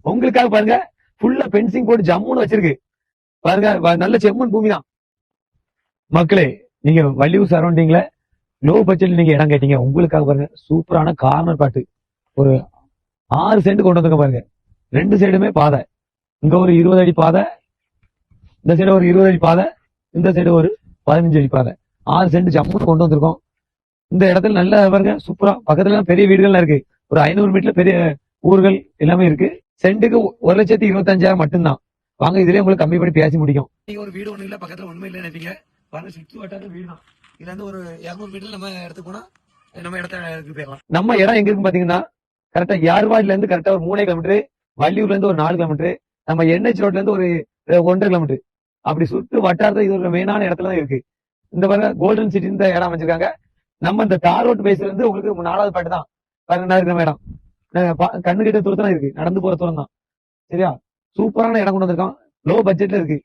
உங்களுக்காக பாருங்க ஃபுல்லா பென்சிங் போட்டு ஜம்முன்னு வச்சிருக்கு பாருங்க. நல்ல செம்மண் பூமி தான் மக்களே. நீங்க வள்ளியூர் சரௌண்டிங்ல லோ பட்ஜெட்ல நீங்க இடம் கேட்டீங்க, உங்களுக்காக பாருங்க சூப்பரான கார்னர் பாட்டு ஒரு 6 சென்ட் கொண்டு வந்துருக்க பாருங்க. 2 சைடுமே பாதை. இங்க ஒரு 20 அடி பாதை, இந்த சைடு ஒரு 20 அடி பாதை, இந்த சைடு ஒரு 15 அடி பாதை. 6 சென்ட் ஜம்முன்னு கொண்டு வந்திருக்கோம். இந்த இடத்துல நல்ல பாருங்க சூப்பரா பக்கத்துல பெரிய வீடுகள்லாம் இருக்கு. ஒரு 500 மீட்டர்ல பெரிய ஊர்கள் எல்லாமே இருக்கு. சென்ட்டுக்கு 1,25,000 மட்டும்தான். வாங்க இதுலயே உங்களுக்கு கம்மி பண்ணி பேசி முடிக்கும். நீங்க ஒரு வீடு ஒண்ணு இல்ல பக்கத்துல ஒண்ணுமே இல்ல நினைப்பீங்க. பாருங்க சுத்தி வட்டார வீடு தான். இதுல இருந்து ஒரு 200 மீட்டர்ல நம்ம இடத்துக்கு போனா நம்ம இடத்துக்கு போயிடலாம். நம்ம இடம் எங்க இருக்கு பாத்தீங்கன்னா கரெக்டா யார்வாடில இருந்து கரெக்டா ஒரு 3 கிலோமீட்டர், வள்ளியூர்ல இருந்து ஒரு 4 கிலோமீட்டர், நம்ம NH ரோட்ல இருந்து ஒரு 1.5 கிலோமீட்டர். அப்படி சுத்து வட்டாரத்துல இது ஒரு மெயினான இடத்துல தான் இருக்கு. இந்த பாருங்க கோல்டன் சிட்டி இந்த இடம் அமைச்சிருக்காங்க. நம்ம இந்த தார் ரோட் பேஸ்ல இருந்து உங்களுக்கு 4வது பாட்டு தான் பாருங்க இருக்கிற இடம். கண்ணு கிட்ட தூரத்தான் இருக்கு, நடந்து போற தூரம் தான். சரியா? சூப்பரான இடம் கொண்டு வந்திருக்கோம். லோ பட்ஜெட்ல இருக்கு.